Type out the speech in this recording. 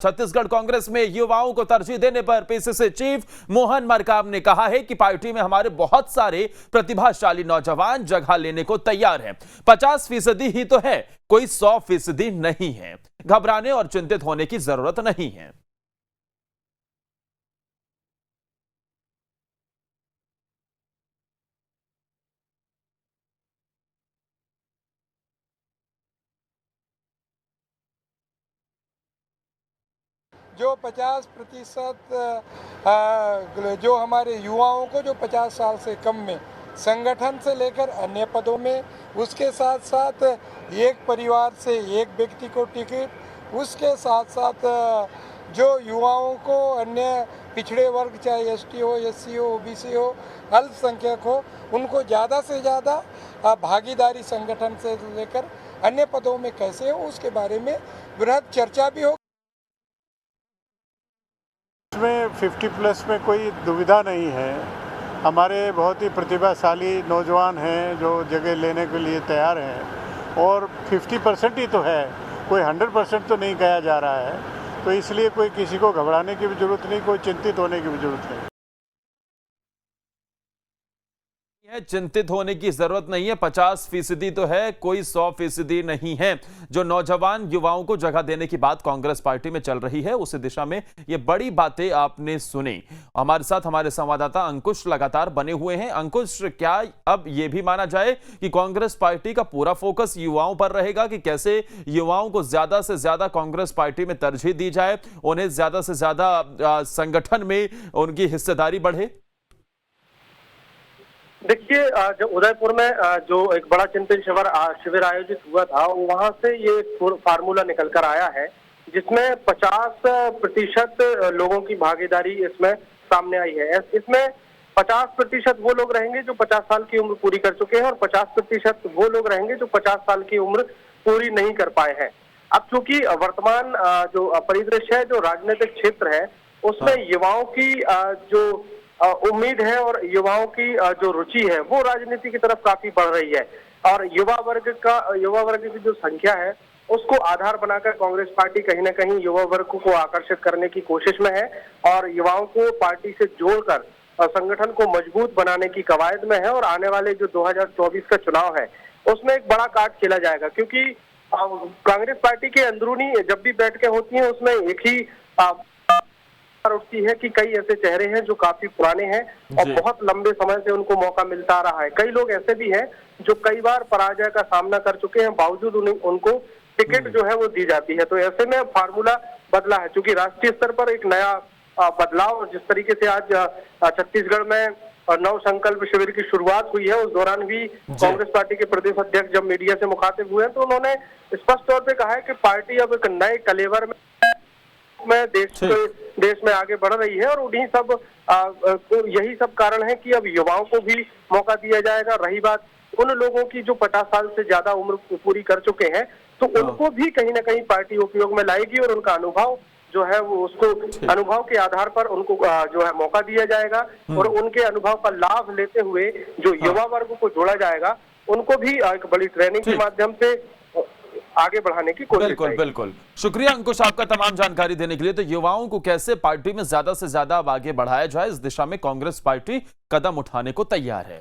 छत्तीसगढ़ कांग्रेस में युवाओं को तरजीह देने पर पीसीसी चीफ मोहन मरकाम ने कहा है कि पार्टी में हमारे बहुत सारे प्रतिभाशाली नौजवान जगह लेने को तैयार हैं। 50% ही तो है, कोई 100% नहीं है। घबराने और चिंतित होने की जरूरत नहीं है। जो 50% जो हमारे युवाओं को जो 50 साल से कम में संगठन से लेकर अन्य पदों में, उसके साथ साथ एक परिवार से एक व्यक्ति को टिकट, उसके साथ साथ जो युवाओं को अन्य पिछड़े वर्ग चाहे एसटी हो, एससी हो, ओबीसी हो, अल्पसंख्यक हो, उनको ज़्यादा से ज़्यादा भागीदारी संगठन से लेकर अन्य पदों में कैसे हो, उसके बारे में बृहद चर्चा भी हो। इसमें 50+ में कोई दुविधा नहीं है। हमारे बहुत ही प्रतिभाशाली नौजवान हैं जो जगह लेने के लिए तैयार हैं और 50% ही तो है, कोई 100% तो नहीं कहा जा रहा है। तो इसलिए कोई किसी को घबराने की भी ज़रूरत नहीं, कोई चिंतित होने की भी ज़रूरत नहीं। चिंतित होने की जरूरत नहीं है। 50% तो है, कोई 100% नहीं है। जो नौजवान युवाओं को जगह देने की बात कांग्रेस पार्टी में चल रही है, उस दिशा में ये बड़ी बातें आपने सुनी। हमारे साथ हमारे संवाददाता अंकुश लगातार बने हुए हैं। अंकुश, क्या अब ये भी माना जाए कि कांग्रेस पार्टी का पूरा फोकस युवाओं पर रहेगा कि कैसे युवाओं को ज्यादा से ज्यादा कांग्रेस पार्टी में तरजीह दी जाए, उन्हें ज्यादा से ज्यादा संगठन में उनकी हिस्सेदारी बढ़े? देखिए, जो उदयपुर में जो एक बड़ा चिंतन शिविर आयोजित हुआ था, वहां से ये फार्मूला निकल कर आया है जिसमें 50% लोगों की भागीदारी इसमें सामने आई है। इसमें 50% वो लोग रहेंगे जो 50 साल की उम्र पूरी कर चुके हैं और 50% वो लोग रहेंगे जो 50 साल की उम्र पूरी नहीं कर पाए हैं। अब चूंकि वर्तमान जो परिदृश्य है, जो राजनीतिक क्षेत्र है, उसमें युवाओं की जो उम्मीद है और युवाओं की जो रुचि है वो राजनीति की तरफ काफी बढ़ रही है और युवा वर्ग की जो संख्या है उसको आधार बनाकर कांग्रेस पार्टी कहीं ना कहीं युवा वर्ग को आकर्षित करने की कोशिश में है और युवाओं को पार्टी से जोड़कर संगठन को मजबूत बनाने की कवायद में है। और आने वाले जो 2024 का चुनाव है उसमें एक बड़ा काट खेला जाएगा, क्योंकि कांग्रेस पार्टी के अंदरूनी जब भी बैठकें होती हैं उसमें एक ही उठती है कि कई ऐसे चेहरे हैं जो काफी पुराने हैं और बहुत लंबे समय से उनको मौका मिलता आ रहा है। कई लोग ऐसे भी हैं जो कई बार पराजय का सामना कर चुके हैं, बावजूद उनको टिकट जो है वो दी जाती है। तो ऐसे में फार्मूला बदला है, क्योंकि राष्ट्रीय स्तर पर एक नया बदलाव, जिस तरीके से आज छत्तीसगढ़ में नव संकल्प शिविर की शुरुआत हुई है, उस दौरान भी कांग्रेस पार्टी के प्रदेश अध्यक्ष जब मीडिया से मुखातिब हुए तो उन्होंने स्पष्ट तौर पर कहा है कि पार्टी अब एक नए कलेवर में देश में आगे बढ़ रही है और उन्हीं सब यही सब कारण है कि अब युवाओं को भी मौका दिया जाएगा। रही बात उन लोगों की जो 50 साल से ज्यादा उम्र पूरी कर चुके हैं, तो उनको भी कहीं ना कहीं पार्टी उपयोग में लाएगी और उनका अनुभव जो है वो उसको अनुभव के आधार पर उनको जो है मौका दिया जाएगा और उनके अनुभव का लाभ लेते हुए जो युवा वर्ग को जोड़ा जाएगा उनको भी एक बड़ी ट्रेनिंग के माध्यम से आगे बढ़ाने की कोशिश। बिल्कुल। शुक्रिया अंकुश आपका तमाम जानकारी देने के लिए। तो युवाओं को कैसे पार्टी में ज्यादा से ज्यादा आगे बढ़ाया जाए, इस दिशा में कांग्रेस पार्टी कदम उठाने को तैयार है।